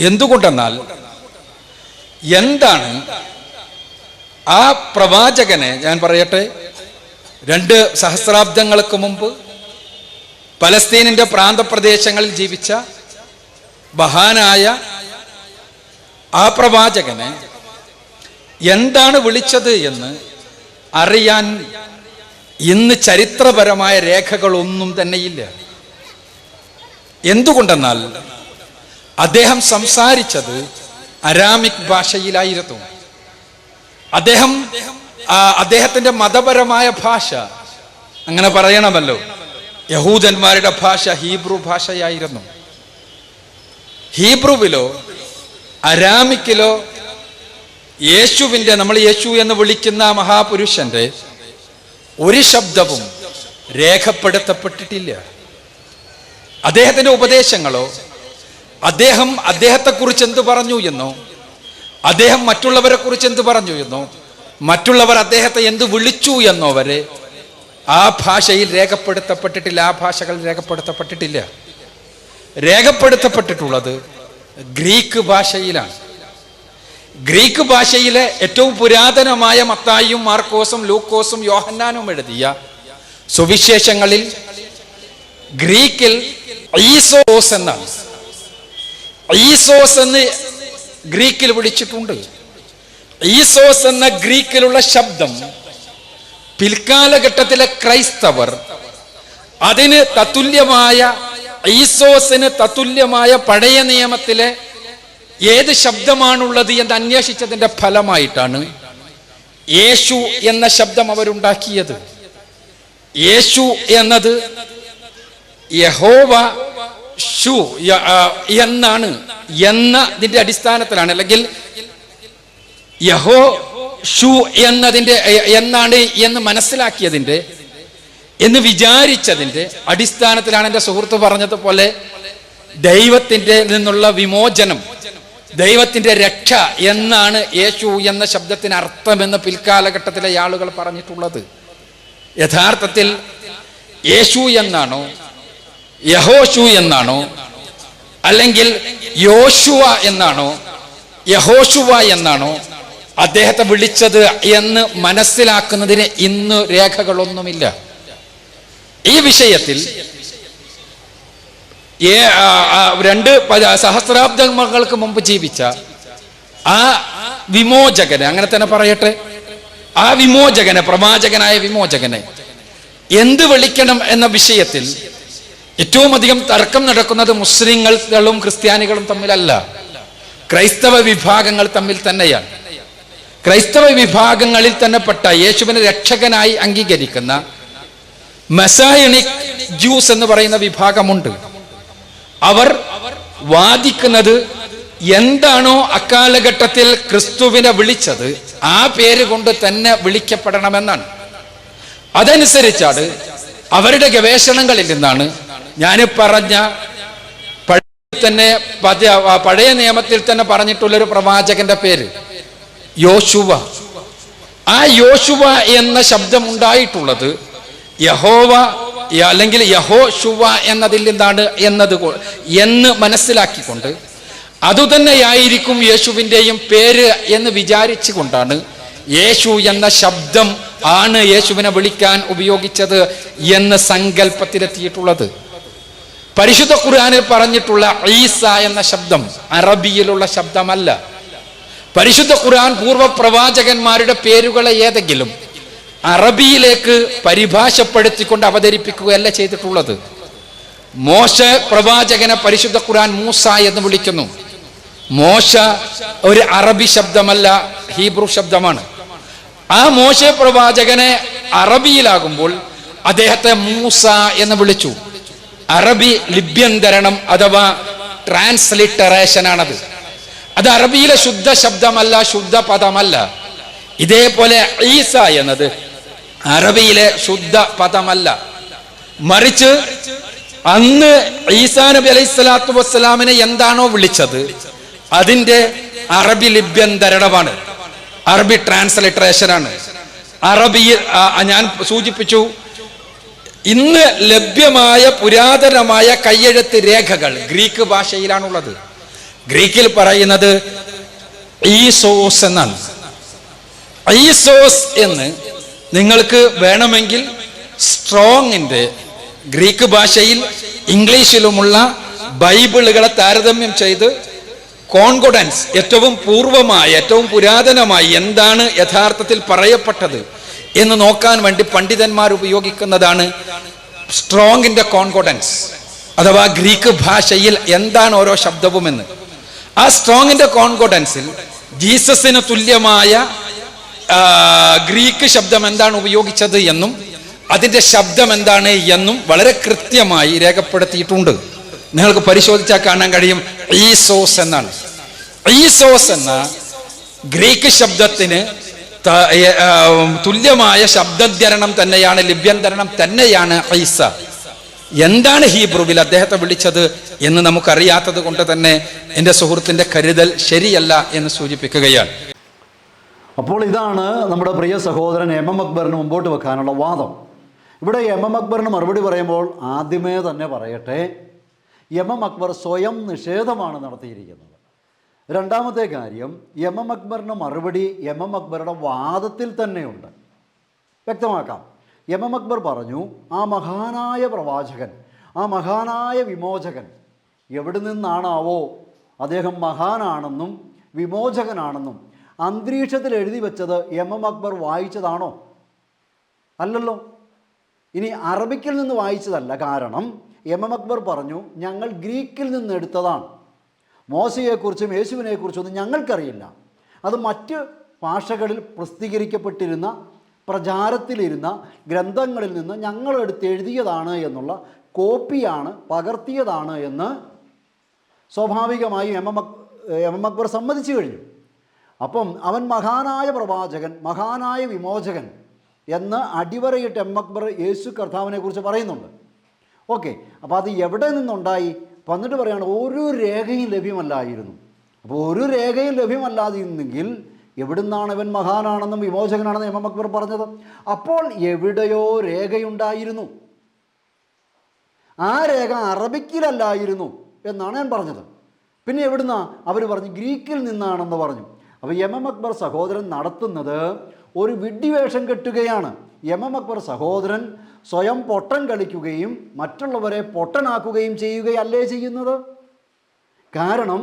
എന്തുകൊണ്ടെന്നാൽ എന്താണ് ആ പ്രവാചകനെ, ഞാൻ പറയട്ടെ, 2 സഹസ്രാബ്ദങ്ങൾക്ക് മുമ്പ് പലസ്തീനിന്റെ പ്രാന്തപ്രദേശങ്ങളിൽ ജീവിച്ച മഹാനായ ആ പ്രവാചകനെ എന്താണ് വിളിച്ചത് എന്ന് അറിയാൻ ഇന്ന് ചരിത്രപരമായ രേഖകളൊന്നും തന്നെയില്ല. എന്തുകൊണ്ടെന്നാൽ അദ്ദേഹം സംസാരിച്ചത് അരാമിക് ഭാഷയിലായിരുന്നു. അദ്ദേഹത്തിന്റെ മതപരമായ ഭാഷ, അങ്ങനെ പറയണമല്ലോ, യഹൂദന്മാരുടെ ഭാഷ ഹീബ്രു ഭാഷയായിരുന്നു. ഹീബ്രുവിലോ അരാമിക്കിലോ യേശുവിൻ്റെ, നമ്മൾ യേശു എന്ന് വിളിക്കുന്ന മഹാപുരുഷന്റെ ഒരു ശബ്ദവും രേഖപ്പെടുത്തപ്പെട്ടിട്ടില്ല. അദ്ദേഹത്തിന്റെ ഉപദേശങ്ങളോ, അദ്ദേഹത്തെക്കുറിച്ച് എന്ത് പറഞ്ഞു എന്നോ, അദ്ദേഹം മറ്റുള്ളവരെ കുറിച്ച് എന്ത് പറഞ്ഞു എന്നോ, മറ്റുള്ളവർ അദ്ദേഹത്തെ എന്ത് വിളിച്ചു എന്നോ വരെ ആ ഭാഷയിൽ രേഖപ്പെടുത്തപ്പെട്ടിട്ടില്ല. ആ ഭാഷകൾ രേഖപ്പെടുത്തപ്പെട്ടിട്ടില്ല. രേഖപ്പെടുത്തപ്പെട്ടിട്ടുള്ളത് ഗ്രീക്ക് ഭാഷയിലാണ്. ഗ്രീക്ക് ഭാഷയിലെ ഏറ്റവും പുരാതനമായ മത്തായിയും മാർക്കോസും ലൂക്കോസും യോഹന്നാനും എഴുതിയ സുവിശേഷങ്ങളിൽ ഗ്രീക്കിൽ ഈസോസ് എന്നാണ്. ഈസോസ് എന്ന് ഗ്രീക്കിൽ വിളിച്ചിട്ടുണ്ട്. ഈസോസ് എന്ന ഗ്രീക്കിലുള്ള ശബ്ദം പിൽക്കാലഘട്ടത്തിലെ ക്രൈസ്തവർ അതിന് തത്തുല്യമായ, ഈസോസിന് തത്തുല്യമായ പഴയ നിയമത്തിലെ ഏത് ശബ്ദമാണുള്ളത് എന്ന് അന്വേഷിച്ചതിന്റെ ഫലമായിട്ടാണ് യേശു എന്ന ശബ്ദം അവരുണ്ടാക്കിയത്. യേശു എന്നത് യഹോവ ഷു എന്നാണ്, എന്നതിന്റെ അടിസ്ഥാനത്തിലാണ്, അല്ലെങ്കിൽ യഹോ ഷു എന്നാണ് എന്ന് മനസ്സിലാക്കിയതിന്റെ, എന്ന് വിചാരിച്ചതിന്റെ അടിസ്ഥാനത്തിലാണ് എൻ്റെ സുഹൃത്ത് പറഞ്ഞതുപോലെ ദൈവത്തിന്റെ നിന്നുള്ള വിമോചനം, ദൈവത്തിന്റെ രക്ഷ എന്നാണ് യേശു എന്ന ശബ്ദത്തിന് അർത്ഥമെന്ന് പിൽക്കാലഘട്ടത്തിലെ ആളുകൾ പറഞ്ഞിട്ടുള്ളത്. യഥാർത്ഥത്തിൽ യേശു എന്നാണോ, യഹോഷു എന്നാണോ, അല്ലെങ്കിൽ യോശുവ എന്നാണോ, യഹോശുവ എന്നാണോ അദ്ദേഹത്തെ വിളിച്ചത് എന്ന് മനസ്സിലാക്കുന്നതിന് ഇന്ന് രേഖകളൊന്നുമില്ല. ഈ വിഷയത്തിൽ 2 സഹസ്രാബ്ദങ്ങൾക്ക് മുമ്പ് ജീവിച്ച ആ വിമോചകനെ, അങ്ങനെ തന്നെ പറയട്ടെ, ആ വിമോചകനെ, പ്രവാചകനായ വിമോചകനെ എന്ത് വിളിക്കണം എന്ന വിഷയത്തിൽ ഏറ്റവും അധികം തർക്കം നടക്കുന്നത് മുസ്ലിങ്ങളും ക്രിസ്ത്യാനികളും തമ്മിലല്ല, ക്രൈസ്തവ വിഭാഗങ്ങൾ തമ്മിൽ തന്നെയാണ്. ക്രൈസ്തവ വിഭാഗങ്ങളിൽ തന്നെ പെട്ട യേശുവിനെ രക്ഷകനായി അംഗീകരിക്കുന്ന മെസായണിക് ജ്യൂസ് എന്ന് പറയുന്ന വിഭാഗമുണ്ട്. അവർ വാദിക്കുന്നത് എന്താണോ അക്കാലഘട്ടത്തിൽ ക്രിസ്തുവിനെ വിളിച്ചത് ആ പേര് കൊണ്ട് തന്നെ വിളിക്കപ്പെടണമെന്നാണ്. അതനുസരിച്ചാണ് അവരുടെ ഗവേഷണങ്ങളിൽ നിന്നാണ് ഞാൻ പറഞ്ഞ പഴയ നിയമത്തിൽ തന്നെ പറഞ്ഞിട്ടുള്ളൊരു പ്രവാചകന്റെ പേര് യോശുവ. ആ യോശുവ എന്ന ശബ്ദം ഉണ്ടായിട്ടുള്ളത് യഹോവ അല്ലെങ്കിൽ യഹോശുവ എന്നതിൽ നിന്നാണ് എന്ന് മനസ്സിലാക്കിക്കൊണ്ട് അതുതന്നെയായിരിക്കും യേശുവിൻ്റെയും പേര് എന്ന് വിചാരിച്ചുകൊണ്ടാണ് യേശു എന്ന ശബ്ദം ആണ് യേശുവിനെ വിളിക്കാൻ ഉപയോഗിച്ചത് എന്ന് സങ്കല്പത്തിലെത്തിയിട്ടുള്ളത്. പരിശുദ്ധ ഖുർആനിൽ പറഞ്ഞിട്ടുള്ള ഈസ എന്ന ശബ്ദം അറബിയിലുള്ള ശബ്ദമല്ല. പരിശുദ്ധ ഖുർആൻ പൂർവ്വ പ്രവാചകന്മാരുടെ പേരുകളെ ഏതെങ്കിലും അറബിയിലേക്ക് പരിഭാഷപ്പെടുത്തിക്കൊണ്ട് അവതരിപ്പിക്കുകയല്ല ചെയ്തിട്ടുള്ളത്. മോശ പ്രവാചകനെ പരിശുദ്ധ ഖുർആൻ മൂസ എന്ന് വിളിക്കുന്നു. മോശ ഒരു അറബി ശബ്ദമല്ല, ഹീബ്രു ശബ്ദമാണ്. ആ മോശ പ്രവാചകനെ അറബിയിലാകുമ്പോൾ അദ്ദേഹത്തെ മൂസ എന്ന് വിളിച്ചു. അറബി ലിപ്യന്തരണം അഥവാ ട്രാൻസ്ലിറ്ററേഷൻ ആണത്. അത് അറബിയിലെ ശുദ്ധ ശബ്ദമല്ല, ശുദ്ധ പദമല്ല. ഇതേപോലെ ഈസ എന്നത് അറബിയിലെ ശുദ്ധ പദമല്ല. മറിച്ച് അന്ന് ഈസാ നബി അലൈഹി സ്വലാത്തു വസ്സലാമിനെ എന്താണോ വിളിച്ചത് അതിന്റെ അറബി ലിപ്യന്തരണമാണ്, അറബി ട്രാൻസ്ലിറ്ററേഷനാണ്. അറബിയിൽ ഞാൻ സൂചിപ്പിച്ചു, ഇന്ന് ലഭ്യമായ പുരാതനമായ കയ്യെഴുത്ത് രേഖകൾ ഗ്രീക്ക് ഭാഷയിലാണുള്ളത്. ഗ്രീക്കിൽ പറയുന്നത് ഈസോസ് എന്നാണ്. ഈസോസ് എന്ന് നിങ്ങൾക്ക് വേണമെങ്കിൽ സ്ട്രോങ്ങിന്റെ ഗ്രീക്ക് ഭാഷയിൽ ഇംഗ്ലീഷിലുമുള്ള ബൈബിളുകളെ താരതമ്യം ചെയ്ത് കോൺകോഡൻസ് ഏറ്റവും പൂർവമായി ഏറ്റവും പുരാതനമായി എന്താണ് യഥാർത്ഥത്തിൽ പറയപ്പെട്ടത് എന്ന് നോക്കാൻ വേണ്ടി പണ്ഡിതന്മാർ ഉപയോഗിക്കുന്നതാണ് സ്ട്രോങ്ങിന്റെ കോൺകോഡൻസ്, അഥവാ ഗ്രീക്ക് ഭാഷയിൽ എന്താണ് ഓരോ ശബ്ദവും എന്ന്. ആ സ്ട്രോങ്ങിന്റെ കോൺകോഡൻസിൽ ജീസസിന് തുല്യമായ ഗ്രീക്ക് ശബ്ദം എന്താണ് ഉപയോഗിച്ചത് എന്നും അതിന്റെ ശബ്ദം എന്താണ് എന്നും വളരെ കൃത്യമായി രേഖപ്പെടുത്തിയിട്ടുണ്ട്. നിങ്ങൾക്ക് പരിശോധിച്ചാൽ കാണാൻ കഴിയും. ഈസോസ് എന്നാണ്. ഈസോസ് എന്ന ഗ്രീക്ക് ശബ്ദത്തിന് തുല്യമായ ശബ്ദധ്യരണം തന്നെയാണ്, ലിപ്യന്തരണം തന്നെയാണ് ഈസ. എന്താണ് ഹീബ്രുവിൽ അദ്ദേഹത്തെ വിളിച്ചത് എന്ന് നമുക്കറിയാത്തത് കൊണ്ട് തന്നെ എൻ്റെ സുഹൃത്തിന്റെ കരുതൽ ശരിയല്ല എന്ന് സൂചിപ്പിക്കുകയാണ്. അപ്പോൾ ഇതാണ് നമ്മുടെ പ്രിയ സഹോദരൻ എം അക്ബറിന് മുമ്പോട്ട് വെക്കാനുള്ള വാദം. ഇവിടെ എം അക്ബറിന് മറുപടി പറയുമ്പോൾ ആദ്യമേ തന്നെ പറയട്ടെ, എം അക്ബർ സ്വയം നിഷേധമാണ് നടത്തിയിരിക്കുന്നത്. രണ്ടാമത്തെ കാര്യം, എം അക്ബറിന് മറുപടി എം അക്ബറുടെ വാദത്തിൽ തന്നെയുണ്ട്. വ്യക്തമാക്കാം. എം അക്ബർ പറഞ്ഞു, ആ മഹാനായ പ്രവാചകൻ, ആ മഹാനായ വിമോചകൻ എവിടെ നിന്നാണാവോ അദ്ദേഹം മഹാനാണെന്നും വിമോചകനാണെന്നും അന്തരീക്ഷത്തിൽ എഴുതി വെച്ചത് എം അക്ബർ വായിച്ചതാണോ? അല്ലല്ലോ. ഇനി അറബിക്കിൽ നിന്ന് വായിച്ചതല്ല. കാരണം എം അക്ബർ പറഞ്ഞു, ഞങ്ങൾ ഗ്രീക്കിൽ നിന്ന് എടുത്തതാണ്. മോശയെക്കുറിച്ചും യേശുവിനെക്കുറിച്ചൊന്നും ഞങ്ങൾക്കറിയില്ല. അത് മറ്റ് ഭാഷകളിൽ പ്രസിദ്ധീകരിക്കപ്പെട്ടിരുന്ന പ്രചാരത്തിലിരുന്ന ഗ്രന്ഥങ്ങളിൽ നിന്ന് ഞങ്ങളെടുത്ത് എഴുതിയതാണ് എന്നുള്ള കോപ്പിയാണ്, പകർത്തിയതാണ് എന്ന് സ്വാഭാവികമായി എം അക്ബർ സമ്മതിച്ചു കഴിഞ്ഞു. അപ്പം അവൻ മഹാനായ പ്രവാചകൻ, മഹാനായ വിമോചകൻ എന്ന് അടിവരയിട്ട് എം അക്ബർ യേശു കർത്താവിനെ കുറിച്ച് പറയുന്നുണ്ട്. ഓക്കെ, അപ്പോൾ അത് എവിടെ നിന്നുണ്ടായി? വന്നിട്ട് പറയുകയാണ്, ഒരു രേഖയും ലഭ്യമല്ലായിരുന്നു. അപ്പോൾ ഒരു രേഖയും ലഭ്യമല്ലാതിരുന്നെങ്കിൽ എവിടുന്നാണ് ഇവൻ മഹാനാണെന്നും വിമോചകനാണെന്നും എം അക്ബർ പറഞ്ഞത്? അപ്പോൾ എവിടെയോ രേഖയുണ്ടായിരുന്നു. ആ രേഖ അറബിക്കിലല്ലായിരുന്നു എന്നാണ് ഞാൻ പറഞ്ഞത്. പിന്നെ എവിടുന്നാ? അവർ പറഞ്ഞു ഗ്രീക്കിൽ നിന്നാണെന്ന് പറഞ്ഞു. അപ്പോൾ എം അക്ബർ സഹോദരൻ നടത്തുന്നത് ഒരു വിഡ്ഢിവേഷം കെട്ടുകയാണ്. എം അക്ബർ സഹോദരൻ സ്വയം പൊട്ടൻ കളിക്കുകയും മറ്റുള്ളവരെ പൊട്ടനാക്കുകയും ചെയ്യുകയല്ലേ ചെയ്യുന്നത്? കാരണം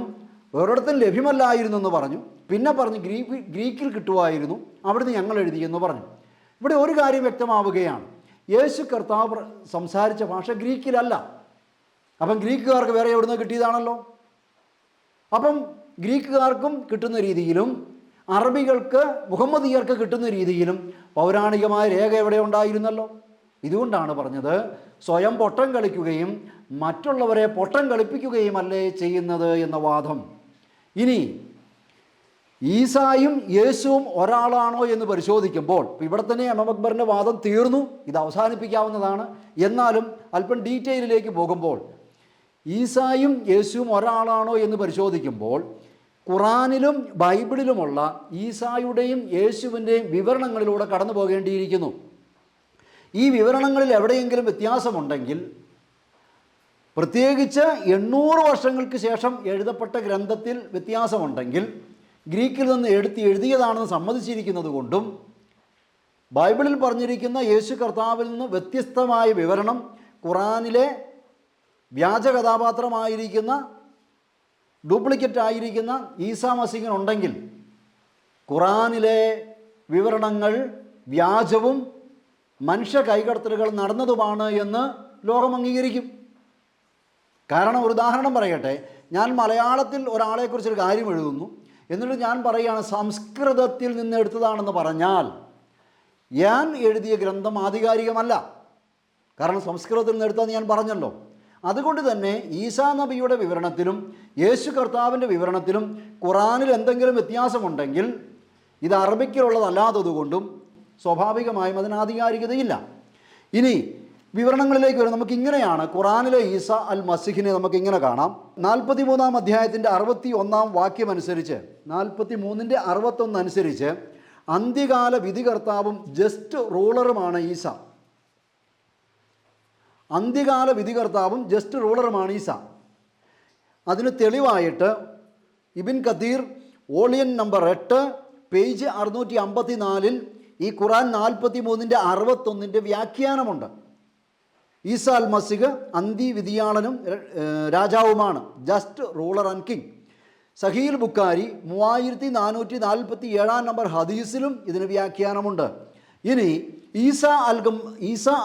ഒരിടത്തും ലഭ്യമല്ലായിരുന്നു എന്ന് പറഞ്ഞു, പിന്നെ പറഞ്ഞു ഗ്രീക്കിൽ കിട്ടുമായിരുന്നു, അവിടുന്ന് ഞങ്ങൾ എഴുതിയെന്ന് പറഞ്ഞു. ഇവിടെ ഒരു കാര്യം വ്യക്തമാവുകയാണ്, യേശു കർത്താവ് സംസാരിച്ച ഭാഷ ഗ്രീക്കിലല്ല. അപ്പം ഗ്രീക്കുകാർക്ക് വേറെ എവിടുന്ന് കിട്ടിയതാണല്ലോ. അപ്പം ഗ്രീക്കുകാർക്കും കിട്ടുന്ന രീതിയിലും അറബികൾക്ക് മുഹമ്മദീയർക്ക് കിട്ടുന്ന രീതിയിലും പൗരാണികമായ രേഖ എവിടെ ഉണ്ടായിരുന്നല്ലോ. ഇതുകൊണ്ടാണ് പറഞ്ഞത് സ്വയം പൊട്ടം കളിക്കുകയും മറ്റുള്ളവരെ പൊട്ടം കളിപ്പിക്കുകയുമല്ലേ ചെയ്യുന്നത് എന്ന വാദം. ഇനി ഈസായും യേശുവും ഒരാളാണോ എന്ന് പരിശോധിക്കുമ്പോൾ ഇവിടെ തന്നെ എം അക്ബറിൻ്റെ വാദം തീർന്നു, ഇത് അവസാനിപ്പിക്കാവുന്നതാണ്. എന്നാലും അല്പം ഡീറ്റെയിലിലേക്ക് പോകുമ്പോൾ ഈസായും യേശുവും ഒരാളാണോ എന്ന് പരിശോധിക്കുമ്പോൾ ഖുറാനിലും ബൈബിളിലുമുള്ള ഈസായുടെയും യേശുവിൻ്റെയും വിവരണങ്ങളിലൂടെ കടന്നു പോകേണ്ടിയിരിക്കുന്നു. ഈ വിവരണങ്ങളിൽ എവിടെയെങ്കിലും വ്യത്യാസമുണ്ടെങ്കിൽ, പ്രത്യേകിച്ച് 800 വർഷങ്ങൾക്ക് ശേഷം എഴുതപ്പെട്ട ഗ്രന്ഥത്തിൽ വ്യത്യാസമുണ്ടെങ്കിൽ, ഗ്രീക്കിൽ നിന്ന് എഴുതിയതാണെന്ന് സമ്മതിച്ചിരിക്കുന്നത് കൊണ്ടും ബൈബിളിൽ പറഞ്ഞിരിക്കുന്ന യേശു കർത്താവിൽ നിന്ന് വ്യത്യസ്തമായ വിവരണം ഖുറാനിലെ വ്യാജ കഥാപാത്രമായിരിക്കുന്ന ഡ്യൂപ്ലിക്കേറ്റ് ആയിരിക്കുന്ന ഈസാ മസീഹിനുണ്ടെങ്കിൽ ഖുറാനിലെ വിവരണങ്ങൾ വ്യാജവും മനുഷ്യ കൈകടത്തലുകൾ നടന്നതുമാണ് എന്ന് ലോകം അംഗീകരിക്കും. കാരണം ഒരു ഉദാഹരണം പറയട്ടെ, ഞാൻ മലയാളത്തിൽ ഒരാളെക്കുറിച്ചൊരു കാര്യം എഴുതുന്നു, എന്നിട്ട് ഞാൻ പറയുകയാണ് സംസ്കൃതത്തിൽ നിന്ന് എടുത്തതാണെന്ന് പറഞ്ഞാൽ ഞാൻ എഴുതിയ ഗ്രന്ഥം ആധികാരികമല്ല. കാരണം സംസ്കൃതത്തിൽ നിന്ന് എടുത്തതെന്ന് ഞാൻ പറഞ്ഞല്ലോ. അതുകൊണ്ട് തന്നെ ഈസാ നബിയുടെ വിവരണത്തിലും യേശു കർത്താവിൻ്റെ വിവരണത്തിലും ഖുറാനിൽ എന്തെങ്കിലും വ്യത്യാസമുണ്ടെങ്കിൽ ഇത് അറബിക്കിലുള്ളതല്ലാത്തതുകൊണ്ടും സ്വാഭാവികമായും അതിന് ആധികാരികതയില്ല. ഇനി വിവരണങ്ങളിലേക്ക് വരും. നമുക്കിങ്ങനെയാണ് ഖുറാനിലെ ഈസ അൽ മസീഹിനെ നമുക്കിങ്ങനെ കാണാം. 43-ാം അധ്യായത്തിൻ്റെ 61-ാം വാക്യം അനുസരിച്ച്, 43-ന്റെ 61 അനുസരിച്ച് അന്ത്യകാല വിധികർത്താവും ജസ്റ്റ് റൂളറുമാണ് ഈസ. അന്ത്യകാല വിധികർത്താവും ജസ്റ്റ് റൂളറുമാണ് ഈസ. അതിന് തെളിവായിട്ട് Ibn Kathir volume number 8 page 654 ഈ ഖുറാൻ 43-ന്റെ 61-ന്റെ വ്യാഖ്യാനമുണ്ട്. ഈസാ അൽ മസിഹ് അന്തിവിധിയാളനും രാജാവുമാണ്, just ruler and king. Sahih Bukhari 3447 number ഹദീസിലും ഇതിന് വ്യാഖ്യാനമുണ്ട്. ഇനി ഈസാ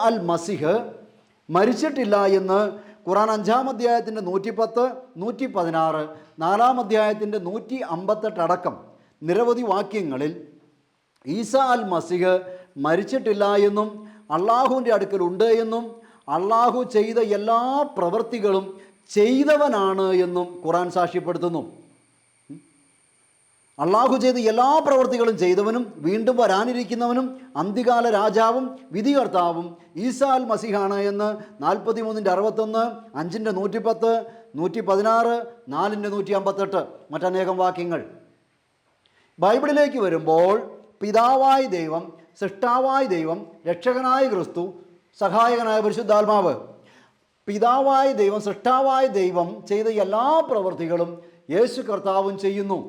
അൽ മസിഹ് മരിച്ചിട്ടില്ല എന്ന് ഖുറാൻ 5-ാം അധ്യായത്തിൻ്റെ 110, 116, 4-ാം അധ്യായത്തിൻ്റെ 158 അടക്കം നിരവധി വാക്യങ്ങളിൽ ഈസാ അൽ മസിഹ് മരിച്ചിട്ടില്ല എന്നും അള്ളാഹുവിൻ്റെ അടുക്കലുണ്ട് എന്നും അള്ളാഹു ചെയ്ത എല്ലാ പ്രവൃത്തികളും ചെയ്തവനാണ് എന്നും ഖുറാൻ സാക്ഷ്യപ്പെടുത്തുന്നു. അള്ളാഹു ചെയ്ത എല്ലാ പ്രവൃത്തികളും ചെയ്തവനും വീണ്ടും വരാനിരിക്കുന്നവനും അന്ത്യകാല രാജാവും വിധികർത്താവും ഈസാ അൽ മസിഹാണ് എന്ന് 43-ന്റെ 61, 5-ന്റെ 110, 116, 4-ന്റെ 158 മറ്റനേകം വാക്യങ്ങൾ. ബൈബിളിലേക്ക് വരുമ്പോൾ പിതാവായ ദൈവം, സൃഷ്ടാവായ ദൈവം, രക്ഷകനായ ക്രിസ്തു, സഹായകനായ പരിശുദ്ധാത്മാവ്, പിതാവായ ദൈവം, സൃഷ്ടാവായ ദൈവം ചെയ്ത എല്ലാ പ്രവൃത്തികളും യേശു കർത്താവും ചെയ്യുന്നു.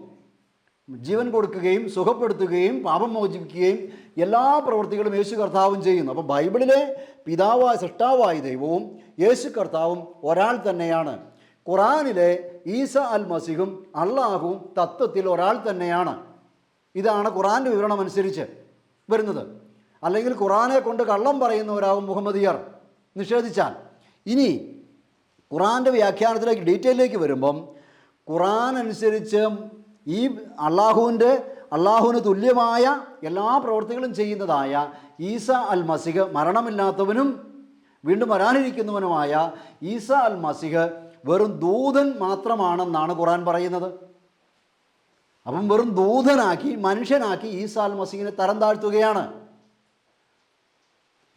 ജീവൻ കൊടുക്കുകയും സുഖപ്പെടുത്തുകയും പാപം മോചിപ്പിക്കുകയും എല്ലാ പ്രവൃത്തികളും യേശു കർത്താവും ചെയ്യുന്നു. അപ്പോൾ ബൈബിളിലെ പിതാവായ സൃഷ്ടാവായ ദൈവവും യേശു കർത്താവും ഒരാൾ തന്നെയാണ്. ഖുറാനിലെ ഈസാ അൽ മസിഹും അള്ളാഹുവും തത്വത്തിൽ ഒരാൾ തന്നെയാണ്. ഇതാണ് ഖുറാൻ്റെ വിവരണം അനുസരിച്ച് വരുന്നത്. അല്ലെങ്കിൽ ഖുറാനെ കൊണ്ട് കള്ളം പറയുന്നവരാകും മുഹമ്മദിയർ നിഷേധിച്ചാൽ. ഇനി ഖുറാൻ്റെ വ്യാഖ്യാനത്തിലേക്ക് ഡീറ്റെയിലേക്ക് വരുമ്പം ഖുറാൻ അനുസരിച്ച് ഈ അള്ളാഹുവിന് തുല്യമായ എല്ലാ പ്രവൃത്തികളും ചെയ്യുന്നതായ ഈസാ അൽ മസിഹ് മരണമില്ലാത്തവനും വീണ്ടും വരാനിരിക്കുന്നവനുമായ ഈസാ അൽ മസിഹ് വെറും ദൂതൻ മാത്രമാണെന്നാണ് ഖുറാൻ പറയുന്നത്. അപ്പം വെറും ദൂതനാക്കി മനുഷ്യനാക്കി ഈസാ അൽ മസിഹിനെ തരം താഴ്ത്തുകയാണ്.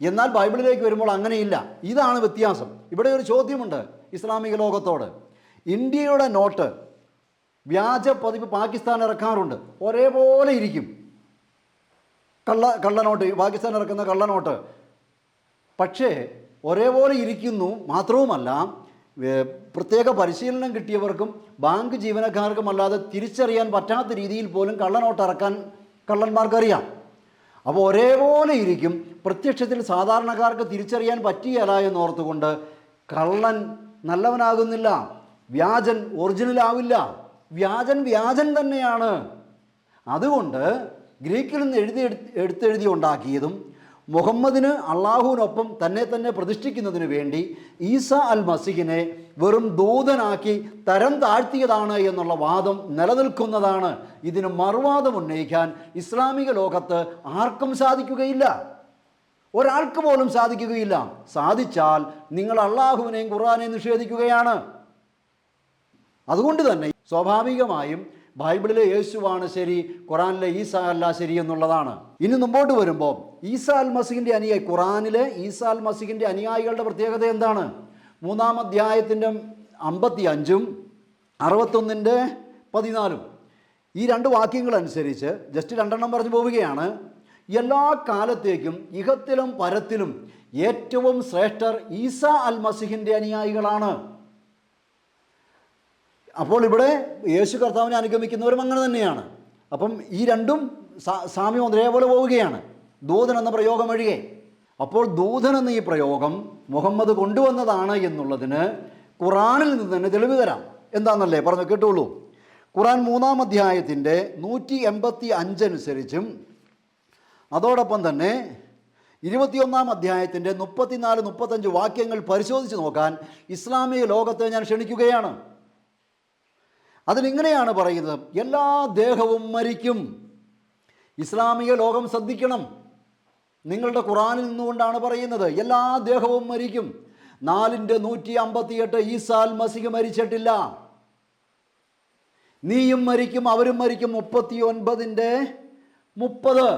എന്നാൽ ബൈബിളിലേക്ക് വരുമ്പോൾ അങ്ങനെയില്ല. ഇതാണ് വ്യത്യാസം. ഇവിടെ ഒരു ചോദ്യമുണ്ട് ഇസ്ലാമിക ലോകത്തോട്. ഇന്ത്യയുടെ നോട്ട് വ്യാജ പതിപ്പ് പാകിസ്ഥാൻ ഇറക്കാറുണ്ട്, ഒരേപോലെ ഇരിക്കും. കള്ളനോട്ട്, പാകിസ്ഥാൻ ഇറക്കുന്ന കള്ളനോട്ട് പക്ഷേ ഒരേപോലെ ഇരിക്കുന്നു. മാത്രവുമല്ല, പ്രത്യേക പരിശീലനം കിട്ടിയവർക്കും ബാങ്ക് ജീവനക്കാർക്കും അല്ലാതെ തിരിച്ചറിയാൻ പറ്റാത്ത രീതിയിൽ പോലും കള്ളനോട്ട് ഇറക്കാൻ കള്ളന്മാർക്കറിയാം. അപ്പോൾ ഒരേപോലെ ഇരിക്കും. പ്രത്യക്ഷത്തിൽ സാധാരണക്കാർക്ക് തിരിച്ചറിയാൻ പറ്റിയല്ല എന്നോർത്തുകൊണ്ട് കള്ളൻ നല്ലവനാകുന്നില്ല, വ്യാജൻ ഒറിജിനലാവില്ല. വ്യാജൻ തന്നെയാണ്. അതുകൊണ്ട് ഗ്രീക്കിൽ നിന്ന് എടുത്തെഴുതി ഉണ്ടാക്കിയതും മുഹമ്മദിന് അള്ളാഹുവിനൊപ്പം തന്നെ പ്രതിഷ്ഠിക്കുന്നതിന് വേണ്ടി ഈസാ അൽ മസിഹിനെ വെറും ദൂതനാക്കി തരം താഴ്ത്തിയതാണ് എന്നുള്ള വാദം നിലനിൽക്കുന്നതാണ്. ഇതിന് മറുവാദം ഉന്നയിക്കാൻ ഇസ്ലാമിക ലോകത്ത് ആർക്കും സാധിക്കുകയില്ല, ഒരാൾക്ക് പോലും സാധിക്കുകയില്ല. സാധിച്ചാൽ നിങ്ങൾ അള്ളാഹുവിനെയും ഖുർആനെയും നിഷേധിക്കുകയാണ്. അതുകൊണ്ട് തന്നെ സ്വാഭാവികമായും ബൈബിളിലെ യേശുവാണ് ശരി, ഖുറാനിലെ ഈസാ അല്ല ശരി എന്നുള്ളതാണ്. ഇനി മുമ്പോട്ട് വരുമ്പോൾ ഈസാ അൽ മസിഹിൻ്റെ അനുയായി, ഖുറാനിലെ ഈസാ അൽ മസിഹിൻ്റെ അനുയായികളുടെ പ്രത്യേകത എന്താണ്? 3-ാം അധ്യായത്തിൻ്റെ 55-ഉം 61-ന്റെ 14 ഈ 2 വാക്യങ്ങൾ അനുസരിച്ച് ജസ്റ്റ് 2 പറഞ്ഞു പോവുകയാണ്. എല്ലാ കാലത്തേക്കും ഇഹത്തിലും പരത്തിലും ഏറ്റവും ശ്രേഷ്ഠർ ഈസാ അൽ മസിഹിൻ്റെ അനുയായികളാണ്. അപ്പോൾ ഇവിടെ യേശു കർത്താവിനെ അനുഗമിക്കുന്നവരും അങ്ങനെ തന്നെയാണ്. അപ്പം ഈ രണ്ടും സാമ്യം ഒരേപോലെ പോവുകയാണ്, ദൂതൻ എന്ന പ്രയോഗം ഒഴികെ. അപ്പോൾ ദൂതൻ എന്ന ഈ പ്രയോഗം മുഹമ്മദ് കൊണ്ടുവന്നതാണ് എന്നുള്ളതിന് ഖുറാനിൽ നിന്ന് തന്നെ തെളിവ് തരാം. എന്താണെന്നല്ലേ പറഞ്ഞു കേട്ടുള്ളൂ. ഖുറാൻ 3-ാം അധ്യായത്തിൻ്റെ 185 അനുസരിച്ചും അതോടൊപ്പം തന്നെ 21-ാം അധ്യായത്തിൻ്റെ 34-35 വാക്യങ്ങൾ പരിശോധിച്ച് നോക്കാൻ ഇസ്ലാമിക ലോകത്തെ ഞാൻ ക്ഷണിക്കുകയാണ്. അതിലിങ്ങനെയാണ് പറയുന്നത്, എല്ലാ ദേഹവും മരിക്കും. ഇസ്ലാമിക ലോകം ശ്രദ്ധിക്കണം, നിങ്ങളുടെ ഖുറാനിൽ നിന്നുകൊണ്ടാണ് പറയുന്നത്. എല്ലാ ദേഹവും മരിക്കും. 4-ന്റെ 158 ഈസാ അൽ മസിഹ് മരിച്ചിട്ടില്ല. നീയും മരിക്കും, അവരും മരിക്കും. 39-ന്റെ 30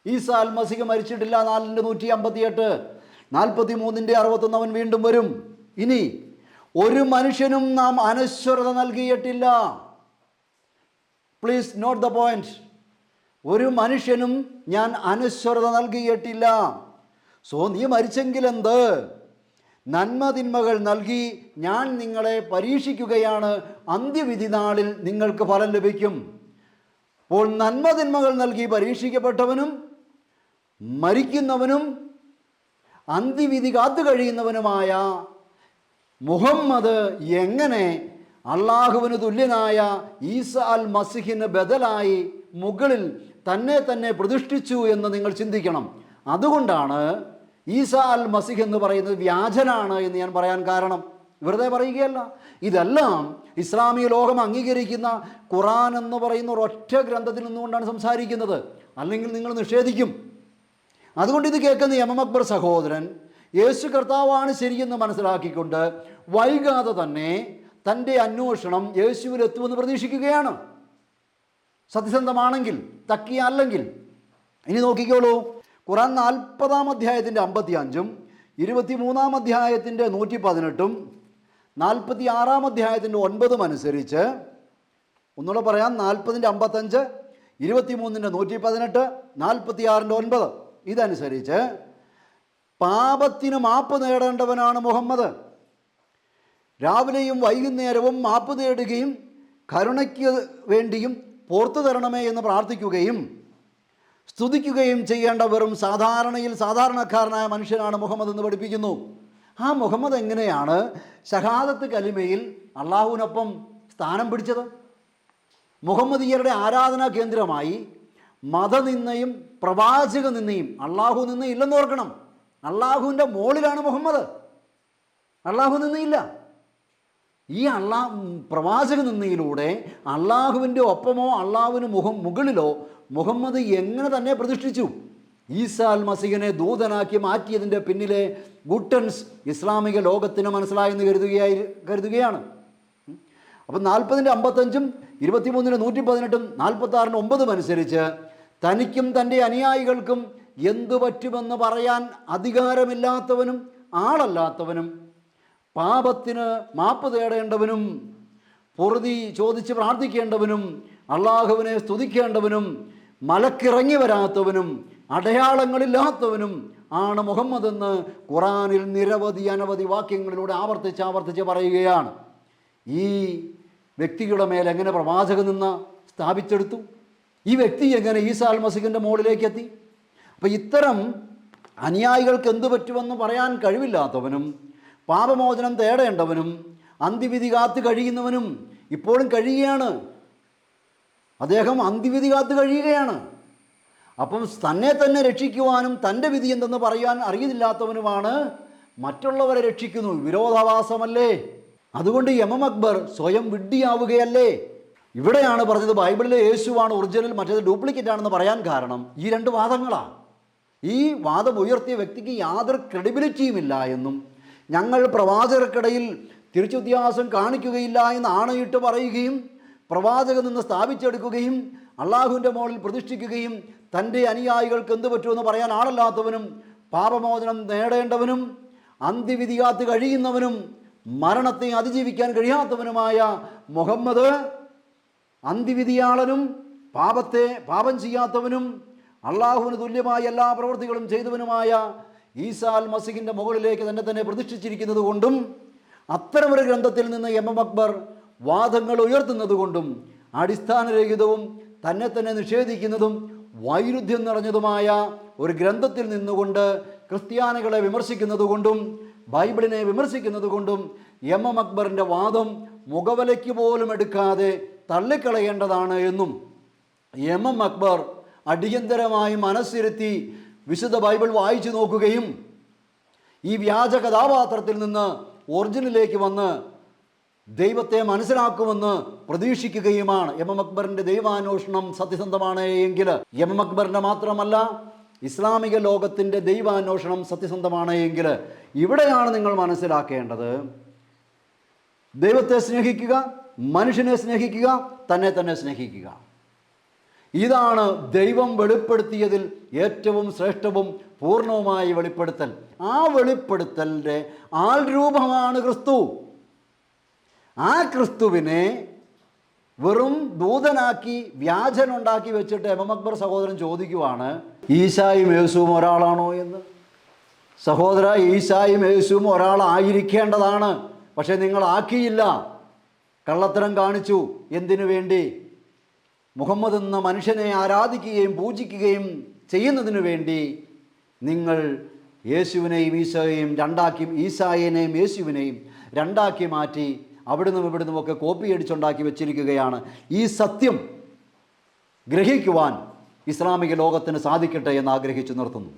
ഈസാ അൽ മസിഹ് മരിച്ചിട്ടില്ല. 4-ന്റെ 158. 43-ന്റെ 61 അവൻ വീണ്ടും വരും. ഇനി ഒരു മനുഷ്യനും നാം അനശ്വരത നൽകിയിട്ടില്ല. Please note the point. ഒരു മനുഷ്യനും ഞാൻ അനശ്വരത നൽകിയിട്ടില്ല. സോ നീ മരിച്ചെങ്കിലെന്ത്? നന്മതിന്മകൾ നൽകി ഞാൻ നിങ്ങളെ പരീക്ഷിക്കുകയാണ്, അന്ത്യവിധി നാളിൽ നിങ്ങൾക്ക് ഫലം ലഭിക്കും. അപ്പോൾ നന്മതിന്മകൾ നൽകി പരീക്ഷിക്കപ്പെട്ടവനും മരിക്കുന്നവനും അന്ത്യവിധി കാത്തു കഴിയുന്നവനുമായ മുഹമ്മദ് എങ്ങനെ അള്ളാഹുവിന് തുല്യനായ ഈസ അൽ മസിഹിന് ബദലായി മുകളിൽ തന്നെ പ്രതിഷ്ഠിച്ചു എന്ന് നിങ്ങൾ ചിന്തിക്കണം. അതുകൊണ്ടാണ് ഈസ അൽ മസിഹ് എന്ന് പറയുന്നത് വ്യാജനാണ് എന്ന് ഞാൻ പറയാൻ കാരണം. വെറുതെ പറയുകയല്ല, ഇതെല്ലാം ഇസ്ലാമിക ലോകം അംഗീകരിക്കുന്ന ഖുറാൻ എന്ന് പറയുന്ന ഒരൊറ്റ ഗ്രന്ഥത്തിൽ നിന്നുകൊണ്ടാണ് സംസാരിക്കുന്നത്. അല്ലെങ്കിൽ നിങ്ങൾ നിഷേധിക്കും. അതുകൊണ്ട് ഇത് കേൾക്കുന്ന എം എം അക്ബർ സഹോദരൻ യേശു കർത്താവാണ് ശരിയെന്ന് മനസ്സിലാക്കിക്കൊണ്ട് വൈകാതെ തന്നെ തൻ്റെ അന്വേഷണം യേശുവിൽ എത്തുമെന്ന് പ്രതീക്ഷിക്കുകയാണ്. സത്യസന്ധമാണെങ്കിൽ, തക്കിയല്ലെങ്കിൽ. ഇനി നോക്കിക്കോളൂ, ഖുറാൻ 40-ാം അധ്യായത്തിൻ്റെ 55-ഉം 23-ാം അധ്യായത്തിൻ്റെ 118-ഉം 46-ാം അധ്യായത്തിൻ്റെ 9-ഉം അനുസരിച്ച്, ഒന്നുകൂടെ പറയാം, 40-ൻ്റെ 55, 23-ൻ്റെ 118, 46-ൻ്റെ 9 ഇതനുസരിച്ച് പാപത്തിന് മാപ്പ് നേടേണ്ടവനാണ് മുഹമ്മദ്. രാവിലെയും വൈകുന്നേരവും മാപ്പ് നേടുകയും കരുണയ്ക്ക് വേണ്ടിയും പുറത്തു തരണമേ എന്ന് പ്രാർത്ഥിക്കുകയും സ്തുതിക്കുകയും ചെയ്യേണ്ട വെറും സാധാരണക്കാരനായ മനുഷ്യനാണ് മുഹമ്മദ് എന്ന് പഠിപ്പിക്കുന്നു. ആ മുഹമ്മദ് എങ്ങനെയാണ് ഷഹാദത്ത് കലിമയിൽ അള്ളാഹുവിനൊപ്പം സ്ഥാനം പിടിച്ചത്? മുഹമ്മദീയരുടെ ആരാധനാ കേന്ദ്രമായി മതനിന്ദയും പ്രവാചക നിന്ദയും, അള്ളാഹു നിന്ന ഇല്ലെന്ന് ഓർക്കണം. അള്ളാഹുവിൻ്റെ മുകളിലാണ് മുഹമ്മദ്, അള്ളാഹു നിന്നയില്ല. ഈ പ്രവാചക നിന്നയിലൂടെ അള്ളാഹുവിൻ്റെ ഒപ്പമോ അള്ളാഹുവിന് മുകളിലോ മുഹമ്മദ് എങ്ങനെ തന്നെ പ്രതിഷ്ഠിച്ചു? ഈസാ അൽ മസീഹിനെ ദൂതനാക്കി മാറ്റിയതിൻ്റെ പിന്നിലെ ഗുട്ടൻസ് ഇസ്ലാമിക ലോകത്തിന് മനസ്സിലായെന്ന് കരുതുകയാണ്. അപ്പം 40-ൻ്റെ 55-ഉം 23-ൻ്റെ 118-ഉം 46-ൻ്റെ 9-ഉം അനുസരിച്ച് തനിക്കും തൻ്റെ അനുയായികൾക്കും എന്തു പറ്റുമെന്ന് പറയാൻ അധികാരമില്ലാത്തവനും ആളല്ലാത്തവനും പാപത്തിന് മാപ്പ് തേടേണ്ടവനും പൊറുതി ചോദിച്ച് പ്രാർത്ഥിക്കേണ്ടവനും അള്ളാഹുവിനെ സ്തുതിക്കേണ്ടവനും മലക്കിറങ്ങി വരാത്തവനും അടയാളങ്ങളില്ലാത്തവനും ആണ് മുഹമ്മദ് എന്ന് ഖുറാനിൽ അനവധി വാക്യങ്ങളിലൂടെ ആവർത്തിച്ച് പറയുകയാണ്. ഈ വ്യക്തിയുടെ മേൽ എങ്ങനെ പ്രവാചക നിന്ന് സ്ഥാപിച്ചെടുത്തു? ഈ വ്യക്തി എങ്ങനെ ഈസാ അൽ മസീഹിൻ്റെ മുകളിലേക്ക് എത്തി? അപ്പം ഇത്തരം അനുയായികൾക്ക് എന്തു പറ്റുമെന്ന് പറയാൻ കഴിവില്ലാത്തവനും പാപമോചനം തേടേണ്ടവനും അന്ത്യവിധി കാത്ത് കഴിയുന്നവനും ഇപ്പോഴും കഴിയുകയാണ്. അദ്ദേഹം അന്ത്യവിധി കാത്ത് കഴിയുകയാണ്. അപ്പം തന്നെ രക്ഷിക്കുവാനും തൻ്റെ വിധി എന്തെന്ന് പറയാൻ അറിയില്ലാത്തവനുമാണ് മറ്റുള്ളവരെ രക്ഷിക്കുന്നു. വിരോധാഭാസമല്ലേ? അതുകൊണ്ട് എം എം അക്ബർ സ്വയം വിഡ്ഢിയാവുകയല്ലേ? ഇവിടെയാണ് പറഞ്ഞത് ബൈബിളിലെ യേശുവാണ് ഒറിജിനൽ, മറ്റേത് ഡ്യൂപ്ലിക്കേറ്റ് ആണെന്ന് പറയാൻ കാരണം ഈ രണ്ട് വാദങ്ങളാണ്. ഈ വാദം ഉയർത്തിയ വ്യക്തിക്ക് യാതൊരു ക്രെഡിബിലിറ്റിയുമില്ല എന്നും ഞങ്ങൾ പ്രവാചകർക്കിടയിൽ തിരിച്ചുവ്യത്യാസം കാണിക്കുകയില്ല എന്ന് ആണയിട്ട് പറയുകയും പ്രവാചകൻ നിന്ന് സ്ഥാപിച്ചെടുക്കുകയും അള്ളാഹുവിൻ്റെ മുകളിൽ പ്രതിഷ്ഠിക്കുകയും തൻ്റെ അനുയായികൾക്ക് എന്ത് പറ്റുമെന്ന് പറയാൻ ആളല്ലാത്തവനും പാപമോചനം നേടേണ്ടവനും അന്ത്യവിധി കാത്ത് കഴിയുന്നവനും മരണത്തെ അതിജീവിക്കാൻ കഴിയാത്തവനുമായ മുഹമ്മദ് അന്ത്യവിധിയാളനും പാപം ചെയ്യാത്തവനും അള്ളാഹുവിന് തുല്യമായ എല്ലാ പ്രവൃത്തികളും ചെയ്തവനുമായ ഈസാ അൽ മസീഹിൻ്റെ മുകളിലേക്ക് തന്നെ പ്രതിഷ്ഠിച്ചിരിക്കുന്നത് കൊണ്ടും അത്തരമൊരു ഗ്രന്ഥത്തിൽ നിന്ന് എം എം അക്ബർ വാദങ്ങൾ ഉയർത്തുന്നത് കൊണ്ടും അടിസ്ഥാനരഹിതവും തന്നെ നിഷേധിക്കുന്നതും വൈരുദ്ധ്യം നിറഞ്ഞതുമായ ഒരു ഗ്രന്ഥത്തിൽ നിന്നുകൊണ്ട് ക്രിസ്ത്യാനികളെ വിമർശിക്കുന്നത് കൊണ്ടും ബൈബിളിനെ വിമർശിക്കുന്നത് കൊണ്ടും എം എം അക്ബറിൻ്റെ വാദം മുഖവിലയ്ക്ക് പോലും എടുക്കാതെ തള്ളിക്കളയേണ്ടതാണ് എന്നും എം എം അക്ബർ അടിയന്തരമായി മനസ്സിരുത്തി വിശുദ്ധ ബൈബിൾ വായിച്ചു നോക്കുകയും ഈ വ്യാജ കഥാപാത്രത്തിൽ നിന്ന് ഒറിജിനലിലേക്ക് വന്ന് ദൈവത്തെ മനസ്സിലാക്കുമെന്ന് പ്രതീക്ഷിക്കുകയുമാണ്. എം എം അക്ബറിൻ്റെ ദൈവാന്വേഷണം സത്യസന്ധമാണ് എങ്കിൽ, എം എം അക്ബറിൻ്റെ മാത്രമല്ല ഇസ്ലാമിക ലോകത്തിൻ്റെ ദൈവാന്വേഷണം സത്യസന്ധമാണ് എങ്കിൽ, ഇവിടെയാണ് നിങ്ങൾ മനസ്സിലാക്കേണ്ടത്. ദൈവത്തെ സ്നേഹിക്കുക, മനുഷ്യനെ സ്നേഹിക്കുക, തന്നെ സ്നേഹിക്കുക. ഇതാണ് ദൈവം വെളിപ്പെടുത്തിയതിൽ ഏറ്റവും ശ്രേഷ്ഠവും പൂർണ്ണവുമായ വെളിപ്പെടുത്തൽ. ആ വെളിപ്പെടുത്തലിൻ്റെ ആൾരൂപമാണ് ക്രിസ്തു. ആ ക്രിസ്തുവിനെ വെറും ദൂതനാക്കി വ്യാജനുണ്ടാക്കി വെച്ചിട്ട് എം എം അക്ബർ സഹോദരൻ ചോദിക്കുവാണ്, ഈശായും യേശുവും ഒരാളാണോ എന്ന്. സഹോദര, ഈശായും യേശുവും ഒരാളായിരിക്കേണ്ടതാണ്, പക്ഷെ നിങ്ങൾ ആക്കിയില്ല. കള്ളത്തരം കാണിച്ചു. എന്തിനു വേണ്ടി? മുഹമ്മദ് എന്ന മനുഷ്യനെ ആരാധിക്കുകയും പൂജിക്കുകയും ചെയ്യുന്നതിനു വേണ്ടി നിങ്ങൾ യേശുവിനെയും ഈശോയെയും രണ്ടാക്കി, ഈശായേനെയും യേശുവിനെയും രണ്ടാക്കി മാറ്റി അവിടുന്നും ഇവിടുന്നുമൊക്കെ കോപ്പി അടിച്ചുണ്ടാക്കി വെച്ചിരിക്കുകയാണ്. ഈ സത്യം ഗ്രഹിക്കുവാൻ ഇസ്ലാമിക ലോകത്തിന് സാധിക്കട്ടെ എന്ന് ആഗ്രഹിച്ചു നിർത്തുന്നു.